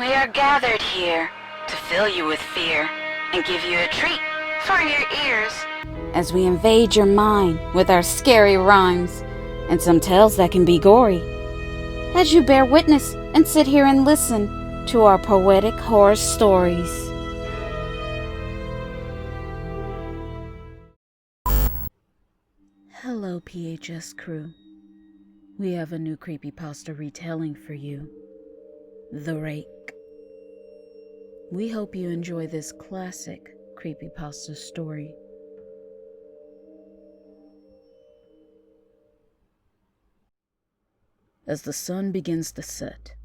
We are gathered here to fill you with fear and give you a treat for your ears, as we invade your mind with our scary rhymes and some tales that can be gory. As you bear witness and sit here and listen to our poetic horror stories. Hello, P.H.S. crew. We have a new creepypasta retelling for you, The Rake. We hope you enjoy this classic creepypasta story. As the sun begins to set,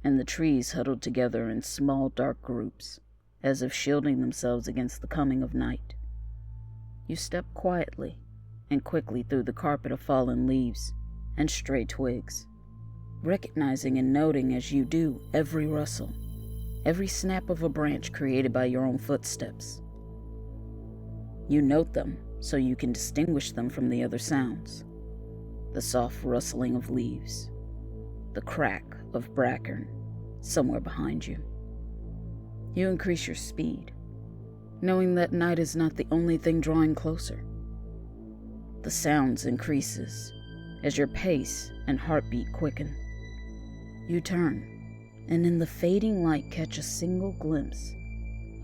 and the trees huddle together in small dark groups, as if shielding themselves against the coming of night, you step quietly and quickly through the carpet of fallen leaves and stray twigs, recognizing and noting as you do every rustle, every snap of a branch created by your own footsteps. You note them so you can distinguish them from the other sounds, the soft rustling of leaves, the crack of bracken somewhere behind you. You increase your speed, knowing that night is not the only thing drawing closer. The sounds increases as your pace and heartbeat quicken. You turn, and in the fading light catch a single glimpse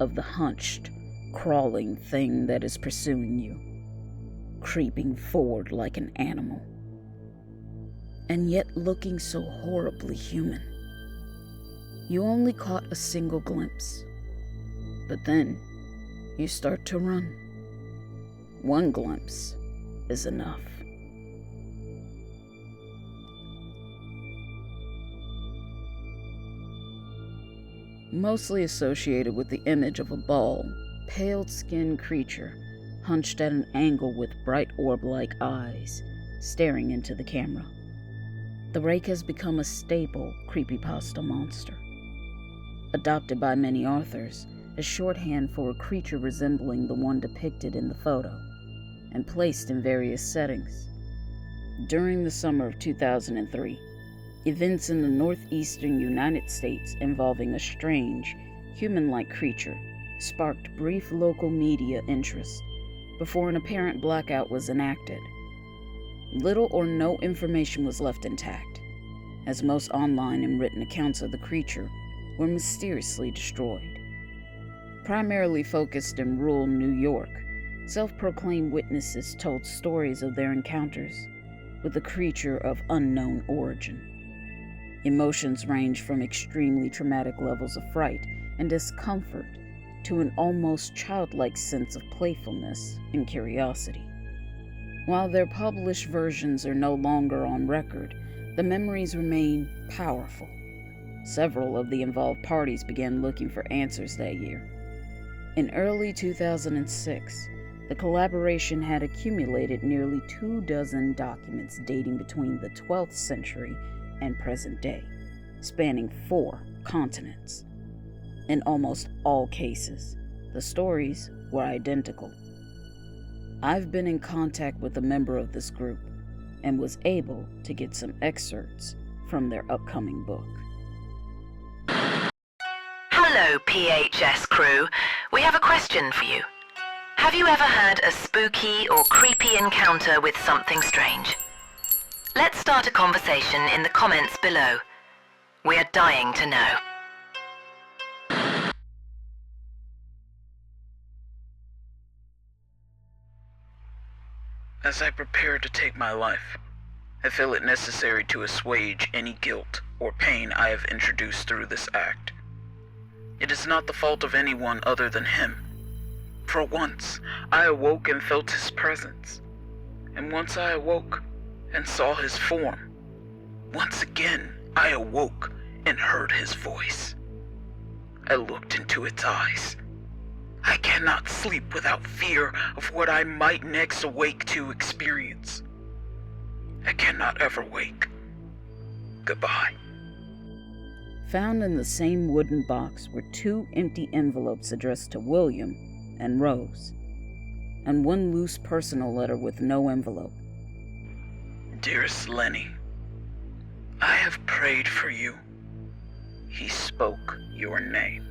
of the hunched, crawling thing that is pursuing you, creeping forward like an animal, and yet looking so horribly human. You only caught a single glimpse, but then you start to run. One glimpse is enough. Mostly associated with the image of a bald, pale-skinned creature hunched at an angle with bright orb-like eyes staring into the camera. The Rake has become a staple creepypasta monster, adopted by many authors as shorthand for a creature resembling the one depicted in the photo, and placed in various settings. During the summer of 2003, events in the northeastern United States involving a strange, human-like creature sparked brief local media interest before an apparent blackout was enacted. Little or no information was left intact, as most online and written accounts of the creature were mysteriously destroyed. Primarily focused in rural New York, self-proclaimed witnesses told stories of their encounters with a creature of unknown origin. Emotions range from extremely traumatic levels of fright and discomfort to an almost childlike sense of playfulness and curiosity. While their published versions are no longer on record, the memories remain powerful. Several of the involved parties began looking for answers that year. In early 2006, the collaboration had accumulated nearly 24 documents dating between the 12th century and present day, spanning 4 continents. In almost all cases, the stories were identical. I've been in contact with a member of this group and was able to get some excerpts from their upcoming book. Hello, P.H.S. crew. We have a question for you. Have you ever had a spooky or creepy encounter with something strange? Let's start a conversation in the comments below. We are dying to know. As I prepare to take my life, I feel it necessary to assuage any guilt or pain I have introduced through this act. It is not the fault of anyone other than him. For once, I awoke and felt his presence. And once I awoke and saw his form, once again I awoke and heard his voice. I looked into its eyes. I cannot sleep without fear of what I might next awake to experience. I cannot ever wake. Goodbye. Found in the same wooden box were 2 empty envelopes addressed to William and Rose, and 1 loose personal letter with no envelope. Dearest Lenny, I have prayed for you. He spoke your name.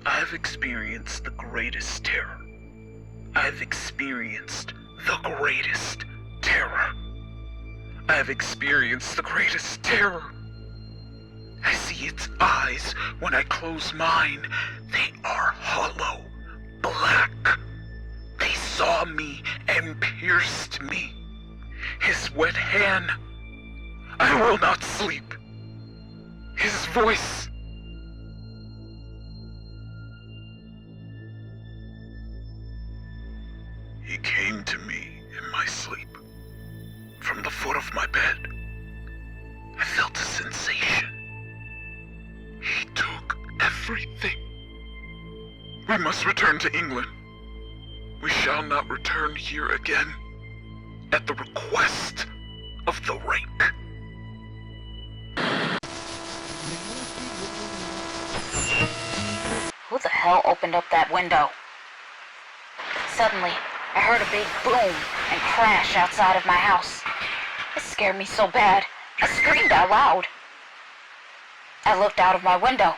I've experienced the greatest terror. I've experienced the greatest terror. I've experienced the greatest terror. I see its eyes when I close mine. They are hollow, black. They saw me and pierced me. His wet hand. I will not sleep. His voice. He came to me in my sleep. From the foot of my bed, I felt a sensation. He took everything. We must return to England. We shall not return here again. At the request of the Rake. Who the hell opened up that window? Suddenly, I heard a big boom and crash outside of my house. It scared me so bad, I screamed out loud. I looked out of my window,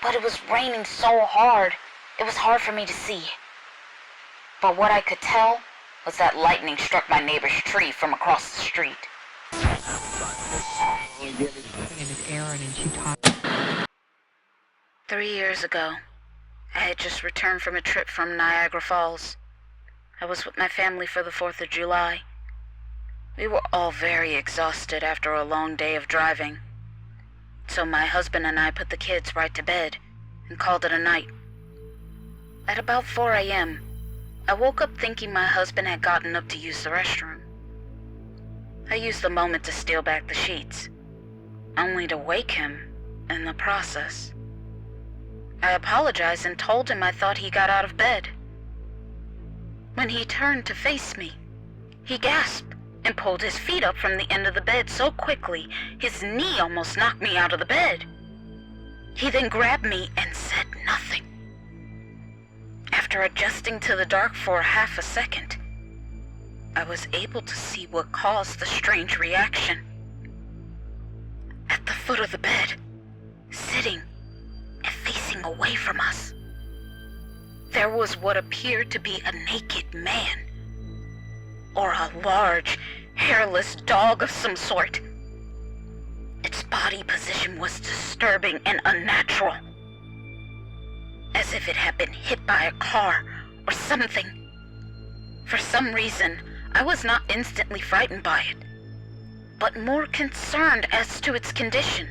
but it was raining so hard, it was hard for me to see. But what I could tell was that lightning struck my neighbor's tree from across the street. 3 years ago, I had just returned from a trip from Niagara Falls. I was with my family for the 4th of July. We were all very exhausted after a long day of driving. So my husband and I put the kids right to bed and called it a night. At about 4 a.m., I woke up thinking my husband had gotten up to use the restroom. I used the moment to steal back the sheets, only to wake him in the process. I apologized and told him I thought he got out of bed. When he turned to face me, he gasped and pulled his feet up from the end of the bed so quickly, his knee almost knocked me out of the bed. He then grabbed me and said nothing. After adjusting to the dark for half a second, I was able to see what caused the strange reaction. At the foot of the bed, sitting and facing away from us, there was what appeared to be a naked man, or a large, hairless dog of some sort. Its body position was disturbing and unnatural, as if it had been hit by a car or something. For some reason, I was not instantly frightened by it, but more concerned as to its condition.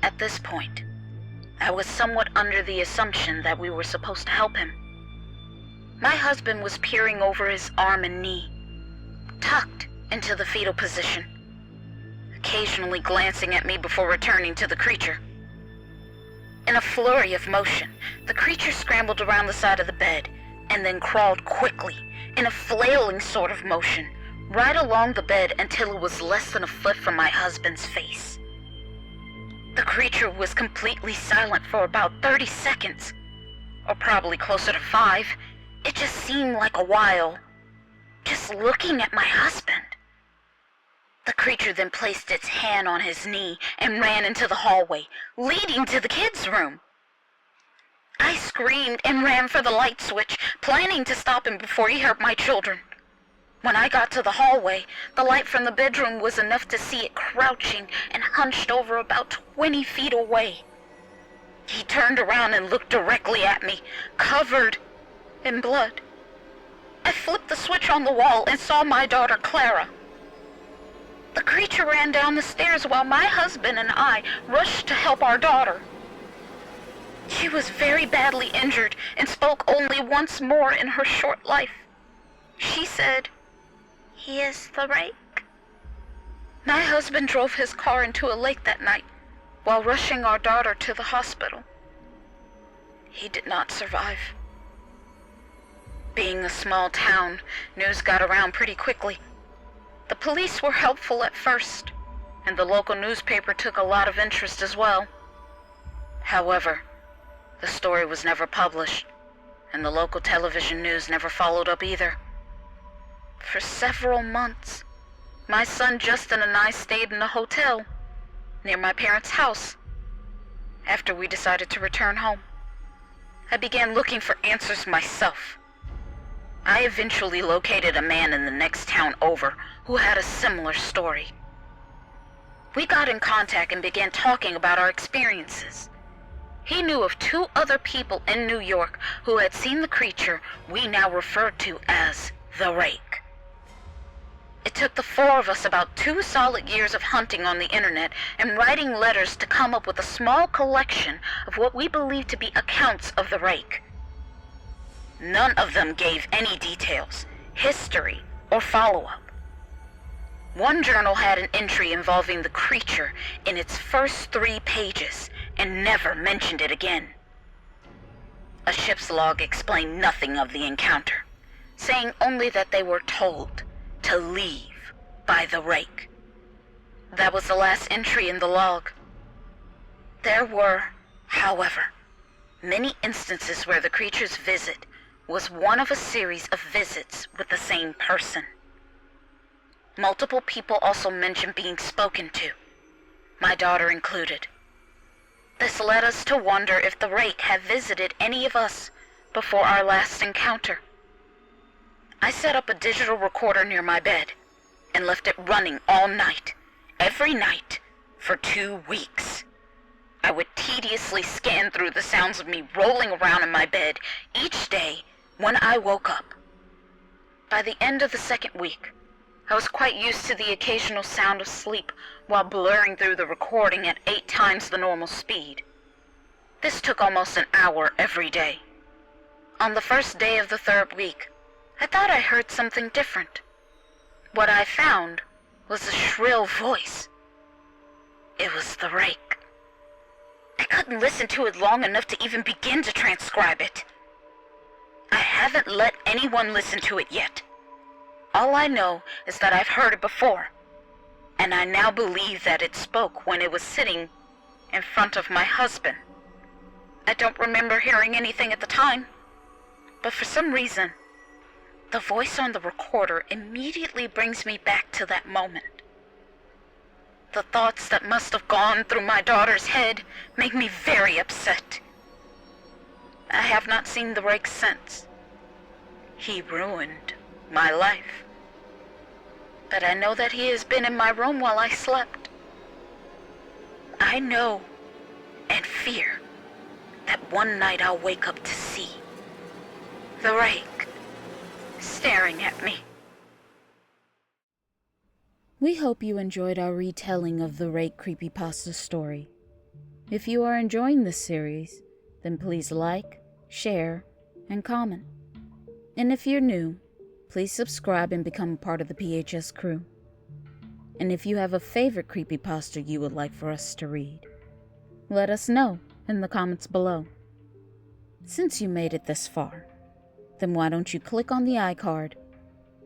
At this point, I was somewhat under the assumption that we were supposed to help him. My husband was peering over his arm and knee, tucked into the fetal position, occasionally glancing at me before returning to the creature. In a flurry of motion, the creature scrambled around the side of the bed and then crawled quickly, in a flailing sort of motion, right along the bed until it was less than a foot from my husband's face. The creature was completely silent for about 30 seconds, or probably closer to 5. It just seemed like a while, just looking at my husband. The creature then placed its hand on his knee and ran into the hallway, leading to the kids' room. I screamed and ran for the light switch, planning to stop him before he hurt my children. When I got to the hallway, the light from the bedroom was enough to see it crouching and hunched over about 20 feet away. He turned around and looked directly at me, covered in blood. I flipped the switch on the wall and saw my daughter Clara. The creature ran down the stairs while my husband and I rushed to help our daughter. She was very badly injured and spoke only once more in her short life. She said, "He is the Rake." My husband drove his car into a lake that night while rushing our daughter to the hospital. He did not survive. Being a small town, news got around pretty quickly. The police were helpful at first, and the local newspaper took a lot of interest as well. However, the story was never published, and the local television news never followed up either. For several months, my son Justin and I stayed in a hotel near my parents' house. After we decided to return home, I began looking for answers myself. I eventually located a man in the next town over who had a similar story. We got in contact and began talking about our experiences. He knew of 2 other people in New York who had seen the creature we now refer to as the Rake. It took the 4 of us about 2 solid years of hunting on the internet and writing letters to come up with a small collection of what we believed to be accounts of the Rake. None of them gave any details, history, or follow-up. One journal had an entry involving the creature in its first 3 pages and never mentioned it again. A ship's log explained nothing of the encounter, saying only that they were told to leave by the Rake. That was the last entry in the log. There were, however, many instances where the creature's visit was one of a series of visits with the same person. Multiple people also mentioned being spoken to, my daughter included. This led us to wonder if the Rake had visited any of us before our last encounter. I set up a digital recorder near my bed and left it running all night, every night, for 2 weeks. I would tediously scan through the sounds of me rolling around in my bed each day when I woke up. By the end of the 2nd week, I was quite used to the occasional sound of sleep while blurring through the recording at 8 times the normal speed. This took almost an hour every day. On the first day of the 3rd week, I thought I heard something different. What I found was a shrill voice. It was the Rake. I couldn't listen to it long enough to even begin to transcribe it. I haven't let anyone listen to it yet. All I know is that I've heard it before, and I now believe that it spoke when it was sitting in front of my husband. I don't remember hearing anything at the time, but for some reason, the voice on the recorder immediately brings me back to that moment. The thoughts that must have gone through my daughter's head make me very upset. I have not seen the Rake since. He ruined my life. But I know that he has been in my room while I slept. I know and fear that one night I'll wake up to see the Rake staring at me. We hope you enjoyed our retelling of the Rake Creepypasta story. If you are enjoying this series, then please like, share, and comment. And if you're new, please subscribe and become part of the P.H.S. crew. And if you have a favorite creepypasta you would like for us to read, let us know in the comments below. Since you made it this far, then why don't you click on the iCard?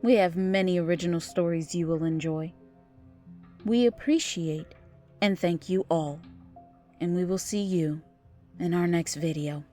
We have many original stories you will enjoy. We appreciate and thank you all, and we will see you in our next video.